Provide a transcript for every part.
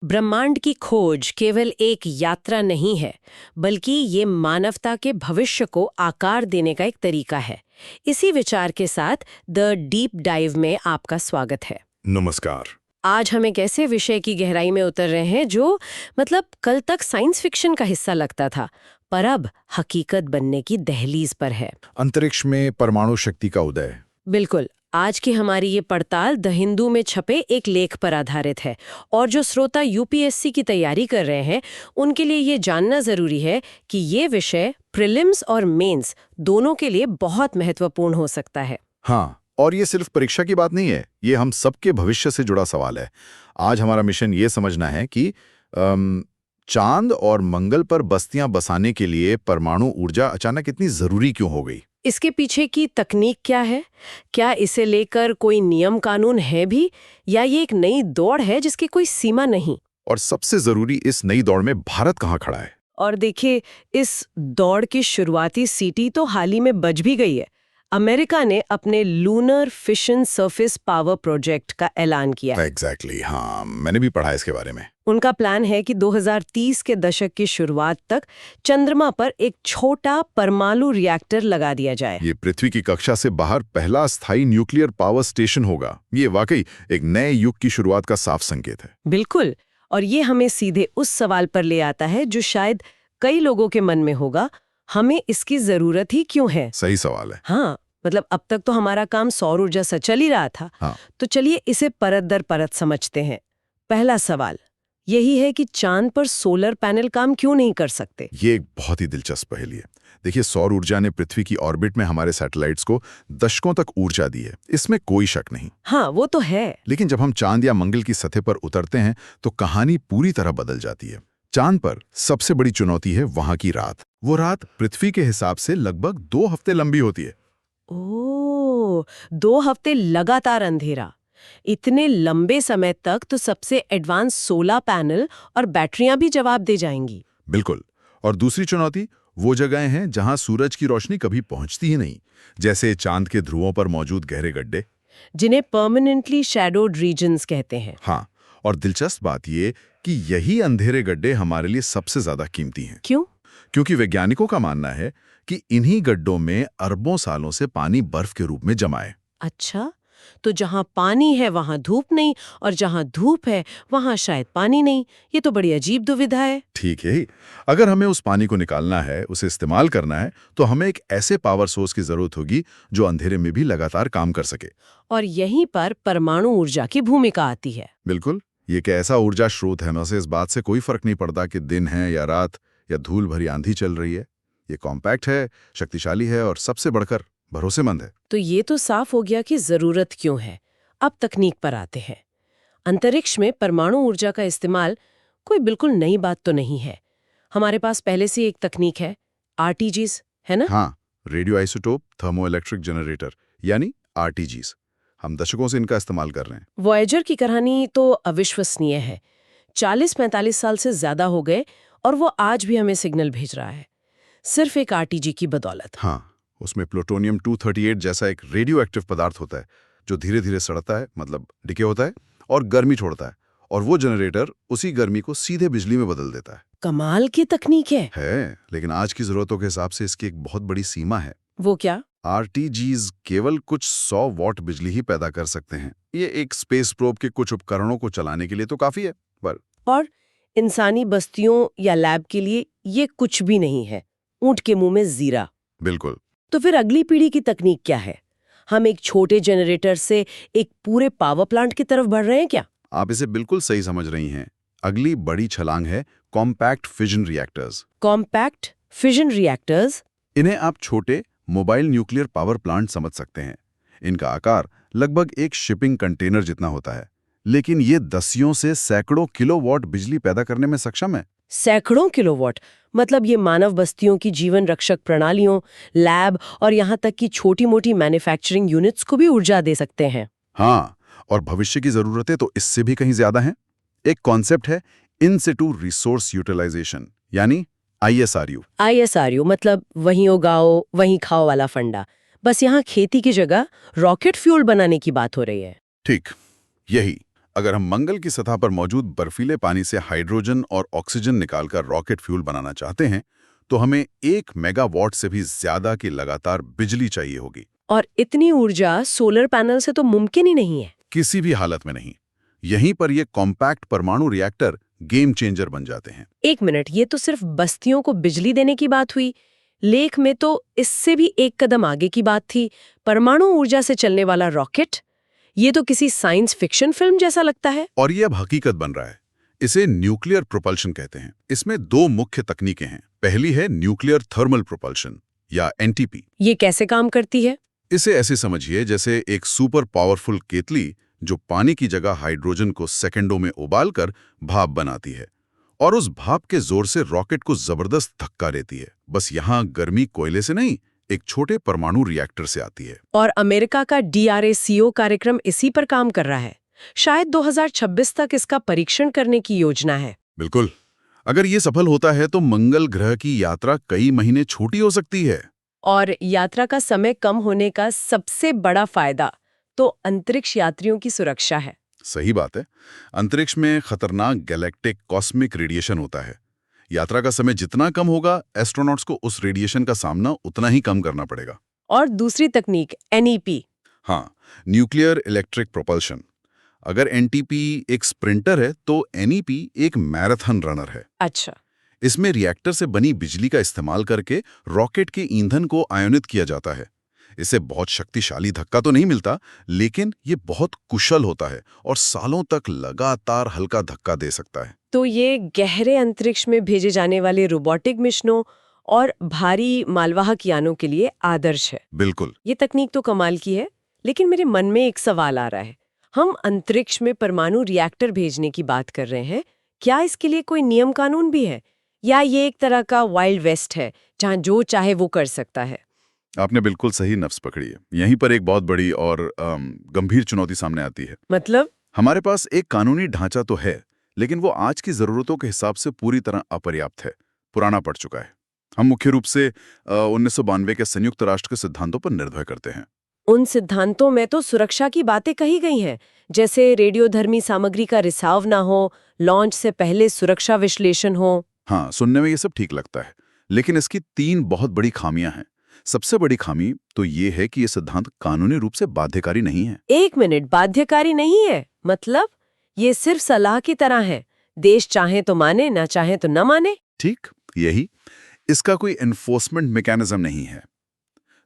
ब्रह्मांड की खोज केवल एक यात्रा नहीं है, बल्कि ये मानवता के भविष्य को आकार देने का एक तरीका है। इसी विचार के साथ द डीप डाइव में आपका स्वागत है। नमस्कार। आज हम एक ऐसे विषय की गहराई में उतर रहे हैं जो कल तक साइंस फिक्शन का हिस्सा लगता था, पर अब हकीकत बनने की दहलीज पर है। अंतरिक्ष में परमाणु शक्ति का उदय। बिल्कुल। आज की हमारी ये पड़ताल द हिंदू में छपे एक लेख पर आधारित है, और जो श्रोता यूपीएससी की तैयारी कर रहे हैं उनके लिए ये जानना जरूरी है कि ये विषय प्रीलिम्स और मेंस दोनों के लिए बहुत महत्वपूर्ण हो सकता है। हाँ, और ये सिर्फ परीक्षा की बात नहीं है, ये हम सबके भविष्य से जुड़ा सवाल है। आज हमारा मिशन ये समझना है कि चांद और मंगल पर बस्तियां बसाने के लिए परमाणु ऊर्जा अचानक इतनी जरूरी क्यों हो गई। इसके पीछे की तकनीक क्या है, क्या इसे लेकर कोई नियम कानून है भी, या ये एक नई दौड़ है जिसकी कोई सीमा नहीं। और सबसे जरूरी, इस नई दौड़ में भारत कहाँ खड़ा है। और देखिए, इस दौड़ की शुरुआती सीटी तो हाल ही में बज भी गई है। अमेरिका ने अपने lunar fission surface power project का ऐलान किया है। एग्जैक्टली, हाँ, मैंने भी पढ़ा है इसके बारे में। उनका प्लान है कि 2030 के दशक की शुरुआत तक चंद्रमा पर एक छोटा परमाणु रिएक्टर लगा दिया जाए। ये पृथ्वी की कक्षा से बाहर पहला स्थायी न्यूक्लियर पावर स्टेशन होगा। ये वाकई एक नए युग की शुरुआत का साफ संकेत है। बिल्कुल। और ये हमें सीधे उस सवाल पर ले आता है जो शायद कई लोगों के मन में होगा, हमें इसकी जरूरत ही क्यों है। सही सवाल है। हाँ, अब तक तो हमारा काम सौर ऊर्जा से चल ही रहा था। हाँ। तो चलिए इसे परत दर परत समझते हैं। पहला सवाल यही है कि चांद पर सोलर पैनल काम क्यों नहीं कर सकते। ये एक बहुत ही दिलचस्प पहेली है। देखिए, सौर ऊर्जा ने पृथ्वी की ऑर्बिट में हमारे सैटेलाइट्स को दशकों तक ऊर्जा दी है, इसमें कोई शक नहीं। हाँ, वो तो है। लेकिन जब हम चांद या मंगल की सतह पर उतरते हैं तो कहानी पूरी तरह बदल जाती है। चांद पर सबसे बड़ी चुनौती है वहां की रात। वो रात पृथ्वी के हिसाब से लगभग 2 हफ्ते लंबी होती है। ओह, 2 हफ्ते लगातार अंधेरा। इतने लंबे समय तक तो सबसे एडवांस सोलर पैनल और बैटरियां भी जवाब दे जाएंगी। बिल्कुल। और दूसरी चुनौती वो जगहें हैं जहां सूरज की रोशनी कभी पहुंचती ही नहीं, जैसे चांद के ध्रुवों पर मौजूद गहरे गड्ढे, जिन्हें परमानेंटली शैडोड रीजन्स कहते हैं। हाँ, और दिलचस्प बात ये कि यही अंधेरे गड्ढे हमारे लिए सबसे ज्यादा कीमती हैं। क्यों? क्योंकि वैज्ञानिकों का मानना है कि इन्हीं गड्ढों में अरबों सालों से पानी बर्फ के रूप में जमा है। अच्छा, तो जहां पानी है वहां धूप नहीं, और जहां धूप है वहां शायद पानी नहीं। ये तो बड़ी अजीब दुविधा है। ठीक है ही। अगर हमें उस पानी को निकालना है, उसे इस्तेमाल करना है, तो हमें एक ऐसे पावर सोर्स की जरूरत होगी जो अंधेरे में भी लगातार काम कर सके। और यहीं पर परमाणु ऊर्जा की भूमिका आती है। बिल्कुल। ये एक ऐसा ऊर्जा स्रोत है, इस बात से कोई फर्क नहीं पड़ता कि दिन है या रात या धूल भरी आंधी चल रही है। ये कॉम्पैक्ट है, शक्तिशाली है और सबसे बढ़कर भरोसेमंद है। तो ये तो साफ हो गया कि जरूरत क्यों है। अब तकनीक पर आते हैं। अंतरिक्ष में परमाणु ऊर्जा का इस्तेमाल कोई बिल्कुल नई बात तो नहीं है। हमारे पास पहले से एक तकनीक है, आरटीजीज, है ना? हाँ, radio isotope thermo electric generator, यानी आरटीजीज। हम दशकों से इनका इस्तेमाल कर रहे हैं। वॉयेजर की कहानी तो अविश्वसनीय है। 40-45 साल से ज्यादा हो गए और वो आज भी हमें सिग्नल भेज रहा है, सिर्फ एक आरटीजी की बदौलत। हाँ, उसमें प्लूटोनियम 238 जैसा एक रेडियो एक्टिव पदार्थ होता है जो धीरे धीरे सड़ता है, मतलब डिके होता है, और गर्मी छोड़ता है, और वो जनरेटर उसी गर्मी को सीधे बिजली में बदल देता है। कमाल की तकनीक है। लेकिन आज की जरूरतों के हिसाब से इसकी एक बहुत बड़ी सीमा है। वो क्या? आरटीजीज केवल कुछ 100 वॉट बिजली ही पैदा कर सकते हैं। ये एक स्पेस प्रोब के कुछ उपकरणों को चलाने के लिए तो काफी है, पर और इंसानी बस्तियों या लैब के लिए ये कुछ भी नहीं है। ऊंट के मुंह में जीरा। बिल्कुल। तो फिर अगली पीढ़ी की तकनीक क्या है? हम एक छोटे जनरेटर से एक पूरे पावर प्लांट की तरफ बढ़ रहे हैं क्या? आप इसे बिल्कुल सही समझ रही हैं। अगली बड़ी छलांग है compact fission reactors. Compact fission reactors? इन्हें आप छोटे मोबाइल न्यूक्लियर पावर प्लांट समझ सकते हैं। इनका आकार लगभग एक शिपिंग कंटेनर जितना होता है, लेकिन ये दसियों से सैकड़ों किलोवाट बिजली पैदा करने में सक्षम है। सैकड़ों किलोवाट? मतलब ये मानव बस्तियों की जीवन रक्षक प्रणालियों, लैब और यहाँ तक कि छोटी मोटी मैन्युफैक्चरिंग यूनिट्स को भी ऊर्जा दे सकते हैं। हाँ, और भविष्य की जरूरतें तो इससे भी कहीं ज्यादा हैं। एक कॉन्सेप्ट है इन सिटू रिसोर्स यूटिलाइजेशन, यानी आईएसआरयू। आईएसआरयू मतलब वहीं उगाओ वहीं खाओ वाला फंडा। बस यहाँ खेती की जगह रॉकेट फ्यूल बनाने की बात हो रही है। ठीक, यही। अगर हम मंगल की सतह पर मौजूद बर्फीले पानी से हाइड्रोजन और ऑक्सीजन निकालकर रॉकेट फ्यूल बनाना चाहते हैं, तो हमें 1 मेगावाट से भी ज्यादा की लगातार बिजली चाहिए होगी। और इतनी ऊर्जा सोलर पैनल से तो मुमकिन ही नहीं है। किसी भी हालत में नहीं। यहीं पर ये कॉम्पैक्ट परमाणु रिएक्टर गेम चेंजर बन जाते हैं। 1 मिनट, ये तो सिर्फ बस्तियों को बिजली देने की बात हुई। लेख में तो इससे भी एक कदम आगे की बात थी, परमाणु ऊर्जा से चलने वाला रॉकेट। ये तो किसी साइंस फिक्शन फिल्म जैसा लगता है। और ये अब हकीकत बन रहा है। इसे न्यूक्लियर प्रोपल्शन कहते हैं। इसमें 2 मुख्य तकनीकें हैं। पहली है न्यूक्लियर थर्मल प्रोपल्शन या एनटीपी। ये कैसे काम करती है? इसे ऐसे समझिए जैसे एक सुपर पावरफुल केतली जो पानी की जगह हाइड्रोजन को सेकंडों में उबालकर भाप बनाती है और उस भाप के जोर से रॉकेट को जबरदस्त धक्का देती है। बस यहाँ गर्मी कोयले से नहीं, एक छोटे परमाणु रिएक्टर से आती है। और अमेरिका का DRACO कार्यक्रम इसी पर काम कर रहा है। शायद 2026 तक इसका परीक्षण करने की योजना है। बिल्कुल। अगर ये सफल होता है तो मंगल ग्रह की यात्रा कई महीने छोटी हो सकती है। और यात्रा का समय कम होने का सबसे बड़ा फायदा तो अंतरिक्ष यात्रियों की सुरक्षा है। सही बात है। अंतरिक्ष में खतरनाक गैलेक्टिक कॉस्मिक रेडिएशन होता है। यात्रा का समय जितना कम होगा, एस्ट्रोनॉट्स को उस रेडिएशन का सामना उतना ही कम करना पड़ेगा। और दूसरी तकनीक NEP। हाँ, न्यूक्लियर इलेक्ट्रिक प्रोपल्शन। अगर एनटीपी एक स्प्रिंटर है तो एनईपी एक मैराथन रनर है। अच्छा। इसमें रिएक्टर से बनी बिजली का इस्तेमाल करके रॉकेट के ईंधन को आयोनित किया जाता है। इसे बहुत शक्तिशाली धक्का तो नहीं मिलता, लेकिन ये बहुत कुशल होता है और सालों तक लगातार हल्का धक्का दे सकता है। तो ये गहरे अंतरिक्ष में भेजे जाने वाले रोबोटिक मिशनों और भारी मालवाहक यानों के लिए आदर्श है। बिल्कुल। ये तकनीक तो कमाल की है, लेकिन मेरे मन में एक सवाल आ रहा है। हम अंतरिक्ष में परमाणु रिएक्टर भेजने की बात कर रहे हैं, क्या इसके लिए कोई नियम कानून भी है, या ये एक तरह का वाइल्ड वेस्ट है जहां जो चाहे वो कर सकता है? आपने बिल्कुल सही नफ्स पकड़ी है। यहीं पर एक बहुत बड़ी और गंभीर चुनौती सामने आती है। मतलब? हमारे पास एक कानूनी ढांचा तो है, लेकिन वो आज की जरूरतों के हिसाब से पूरी तरह अपर्याप्त है, पुराना पड़ चुका है। हम मुख्य रूप से 1992 के संयुक्त राष्ट्र के सिद्धांतों पर निर्भर करते हैं। उन सिद्धांतों में तो सुरक्षा की बातें कही गई हैं, जैसे रेडियोधर्मी सामग्री का रिसाव ना हो, लॉन्च से पहले सुरक्षा विश्लेषण हो। हाँ, सुनने में ये सब ठीक लगता है, लेकिन इसकी 3 बहुत बड़ी खामियां हैं। सबसे बड़ी खामी तो ये है कि ये सिद्धांत कानूनी रूप से बाध्यकारी नहीं है। 1 मिनट, बाध्यकारी नहीं है मतलब? ये सिर्फ सलाह की तरह है, देश चाहे तो माने, ना चाहे तो न माने। ठीक यही, इसका कोई एनफोर्समेंट मैकेनिज्म नहीं है।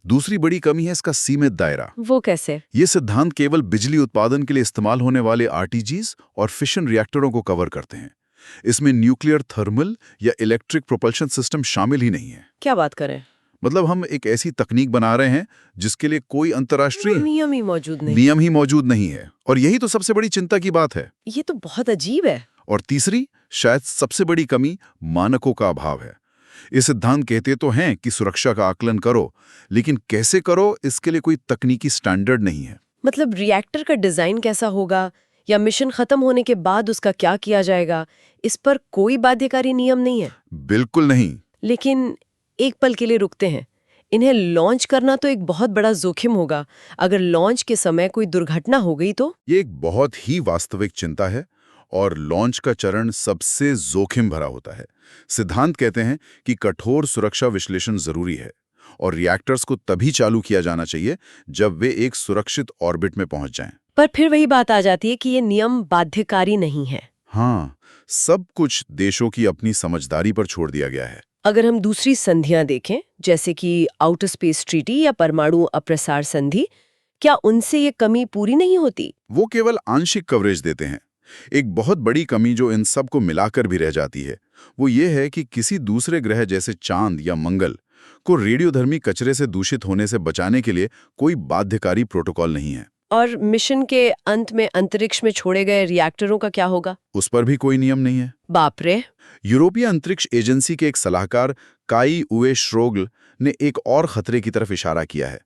दूसरी बड़ी कमी है इसका सीमित दायरा। वो कैसे? ये सिद्धांत केवल बिजली उत्पादन के लिए इस्तेमाल होने वाले आरटीजीज और फिशन रिएक्टरों को कवर करते हैं। इसमें न्यूक्लियर थर्मल या इलेक्ट्रिक प्रोपल्शन सिस्टम शामिल ही नहीं है। क्या बात करें? मतलब हम एक ऐसी तकनीक बना रहे हैं जिसके लिए कोई अंतर्राष्ट्रीय नियम ही मौजूद नहीं है। और यही तो सबसे बड़ी चिंता की बात है। ये तो बहुत अजीब है। और तीसरी, शायद सबसे बड़ी कमी, मानकों का अभाव है। ये सिद्धांत कहते तो हैं कि सुरक्षा का आकलन करो, लेकिन कैसे करो, इसके लिए कोई तकनीकी स्टैंडर्ड नहीं है। मतलब रिएक्टर का डिजाइन कैसा होगा, या मिशन खत्म होने के बाद उसका क्या किया जाएगा, इस पर कोई बाध्यकारी नियम नहीं है। बिल्कुल नहीं। लेकिन एक पल के लिए रुकते हैं। इन्हें लॉन्च करना तो एक बहुत बड़ा जोखिम होगा। अगर लॉन्च के समय कोई दुर्घटना हो गई तो? ये एक बहुत ही वास्तविक चिंता है और लॉन्च का चरण सबसे जोखिम भरा होता है। सिद्धांत कहते हैं कि कठोर सुरक्षा विश्लेषण जरूरी है और रिएक्टर्स को तभी चालू किया जाना चाहिए जब वे एक सुरक्षित ऑर्बिट में पहुंच जाएं। पर फिर वही बात आ जाती है कि ये नियम बाध्यकारी नहीं है। हाँ, सब कुछ देशों की अपनी समझदारी पर छोड़ दिया गया है। अगर हम दूसरी संधियां देखें, जैसे कि आउटर स्पेस ट्रीटी या परमाणु अप्रसार संधि, क्या उनसे ये कमी पूरी नहीं होती? वो केवल आंशिक कवरेज देते हैं। एक बहुत बड़ी कमी जो इन सब को मिलाकर भी रह जाती है, वो ये है कि किसी दूसरे ग्रह जैसे चांद या मंगल को रेडियोधर्मी कचरे से दूषित होने से बचाने के लिए कोई बाध्यकारी प्रोटोकॉल नहीं है। और मिशन के अंत में अंतरिक्ष में छोड़े गए रिएक्टरों का क्या होगा? उस पर भी कोई नियम नहीं है। बाप रे! यूरोपीय अंतरिक्ष एजेंसी के एक सलाहकार काई उवे श्रोगल ने एक और खतरे की तरफ इशारा किया है।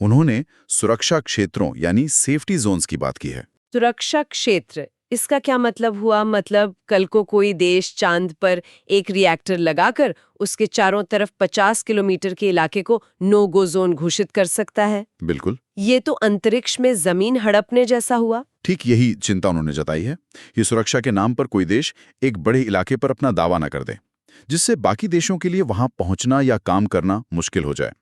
उन्होंने सुरक्षा क्षेत्रों यानी सेफ्टी जोन्स की बात की है। सुरक्षा क्षेत्र, इसका क्या मतलब हुआ? मतलब कल को कोई देश चांद पर एक रिएक्टर लगाकर उसके चारों तरफ 50 किलोमीटर के इलाके को नो गो जोन घोषित कर सकता है? बिल्कुल ये तो अंतरिक्ष में जमीन हड़पने जैसा हुआ। ठीक यही चिंता उन्होंने जताई है। ये सुरक्षा के नाम पर कोई देश एक बड़े इलाके पर अपना दावा न कर दे, जिससे बाकी देशों के लिए वहां पहुंचना या काम करना मुश्किल हो जाए।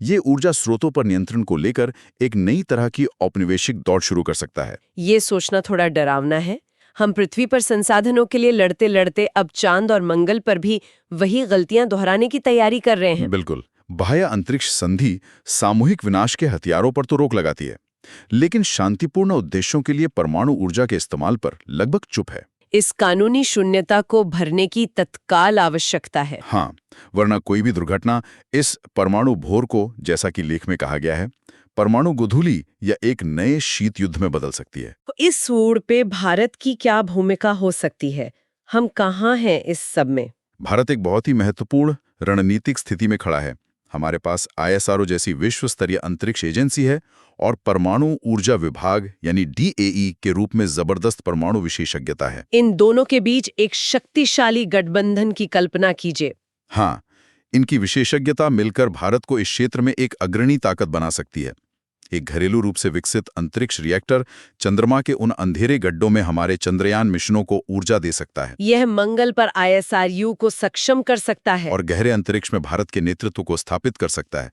ये ऊर्जा स्रोतों पर नियंत्रण को लेकर एक नई तरह की औपनिवेशिक दौड़ शुरू कर सकता है। ये सोचना थोड़ा डरावना है। हम पृथ्वी पर संसाधनों के लिए लड़ते लड़ते अब चांद और मंगल पर भी वही गलतियां दोहराने की तैयारी कर रहे हैं। बिल्कुल। बाह्य अंतरिक्ष संधि सामूहिक विनाश के हथियारों पर तो रोक लगाती है, लेकिन शांतिपूर्ण उद्देश्यों के लिए परमाणु ऊर्जा के इस्तेमाल पर लगभग चुप है। इस कानूनी शून्यता को भरने की तत्काल आवश्यकता है। हाँ, वरना कोई भी दुर्घटना इस परमाणु भोर को, जैसा कि लेख में कहा गया है, परमाणु गोधूली या एक नए शीत युद्ध में बदल सकती है। तो इस सूड़ पे भारत की क्या भूमिका हो सकती है? हम कहाँ हैं इस सब में? भारत एक बहुत ही महत्वपूर्ण रणनीतिक स्थिति में खड़ा है। हमारे पास ISRO जैसी विश्व स्तरीय अंतरिक्ष एजेंसी है और परमाणु ऊर्जा विभाग यानी DAE के रूप में जबरदस्त परमाणु विशेषज्ञता है। इन दोनों के बीच एक शक्तिशाली गठबंधन की कल्पना कीजिए। हाँ, इनकी विशेषज्ञता मिलकर भारत को इस क्षेत्र में एक अग्रणी ताकत बना सकती है। एक घरेलू रूप से विकसित अंतरिक्ष रिएक्टर चंद्रमा के उन अंधेरे गड्ढों में हमारे चंद्रयान मिशनों को ऊर्जा दे सकता है। यह मंगल पर ISRO को सक्षम कर सकता है और गहरे अंतरिक्ष में भारत के नेतृत्व को स्थापित कर सकता है।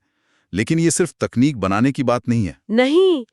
लेकिन ये सिर्फ तकनीक बनाने की बात नहीं है। नहीं,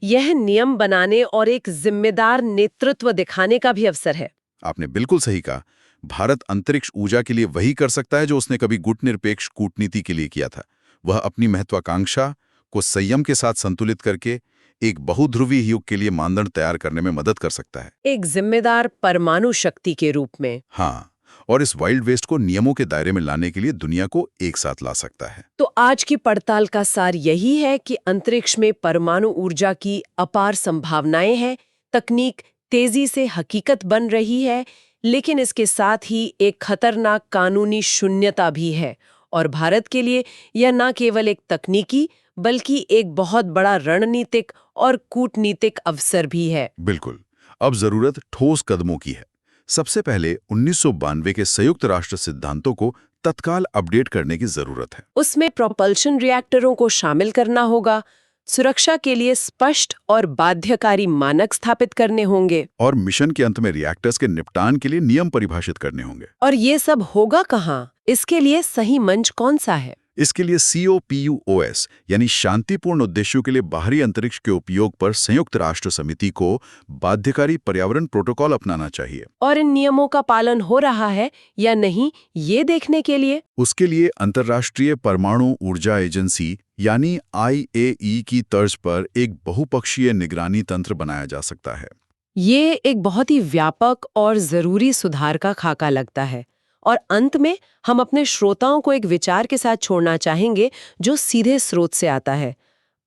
यह नियम बनाने और एक जिम्मेदार नेतृत्व दिखाने का भी अवसर है। आपने बिल्कुल सही कहा। भारत अंतरिक्ष ऊर्जा के लिए वही कर सकता है जो उसने कभी गुटनिरपेक्ष कूटनीति के लिए किया था। वह अपनी महत्वाकांक्षा को संयम के साथ संतुलित करके एक बहुध्रुवी युग के लिए मानदंड तैयार करने में मदद कर सकता है, एक जिम्मेदार परमाणु शक्ति के रूप में। हाँ, और इस वाइल्ड वेस्ट को नियमों के दायरे में लाने के लिए दुनिया को एक साथ ला सकता है। तो आज की पड़ताल का सार यही है कि अंतरिक्ष में परमाणु ऊर्जा की अपार संभावनाएं हैं। तकनीक तेजी से हकीकत बन रही है, लेकिन इसके साथ ही एक खतरनाक कानूनी शून्यता भी है। और भारत के लिए यह न केवल एक तकनीकी बल्कि एक बहुत बड़ा रणनीतिक और कूटनीतिक अवसर भी है। बिल्कुल। अब जरूरत ठोस कदमों की है। सबसे पहले 1992 के संयुक्त राष्ट्र सिद्धांतों को तत्काल अपडेट करने की जरूरत है। उसमें प्रोपल्शन रिएक्टरों को शामिल करना होगा, सुरक्षा के लिए स्पष्ट और बाध्यकारी मानक स्थापित करने होंगे, और मिशन के अंत में रिएक्टर्स के निपटान के लिए नियम परिभाषित करने होंगे। और ये सब होगा कहाँ? इसके लिए सही मंच कौन सा है? इसके लिए COPUOS यानी शांतिपूर्ण उद्देश्यों के लिए बाहरी अंतरिक्ष के उपयोग पर संयुक्त राष्ट्र समिति को बाध्यकारी पर्यावरण प्रोटोकॉल अपनाना चाहिए। और इन नियमों का पालन हो रहा है या नहीं, ये देखने के लिए उसके लिए अंतर्राष्ट्रीय परमाणु ऊर्जा एजेंसी यानी IAEA की तर्ज पर एक बहुपक्षीय निगरानी तंत्र बनाया जा सकता है। ये एक बहुत ही व्यापक और जरूरी सुधार का खाका लगता है। और अंत में हम अपने श्रोताओं को एक विचार के साथ छोड़ना चाहेंगे जो सीधे स्रोत से आता है।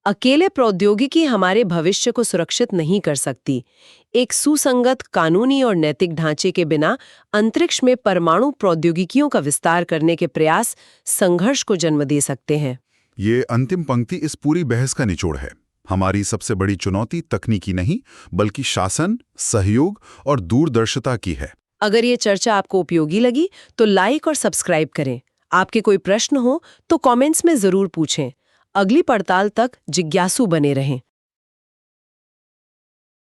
अकेले प्रौद्योगिकी हमारे भविष्य को सुरक्षित नहीं कर सकती। एक सुसंगत कानूनी और नैतिक ढांचे के बिना अंतरिक्ष में परमाणु प्रौद्योगिकियों का विस्तार करने के प्रयास संघर्ष को जन्म दे सकते हैं। ये अंतिम पंक्ति इस पूरी बहस का निचोड़ है। हमारी सबसे बड़ी चुनौती तकनीकी नहीं, बल्कि शासन, सहयोग और दूरदर्शिता की है। अगर ये चर्चा आपको उपयोगी लगी तो लाइक और सब्सक्राइब करें। आपके कोई प्रश्न हो तो कमेंट्स में जरूर पूछें। अगली पड़ताल तक जिज्ञासु बने रहें।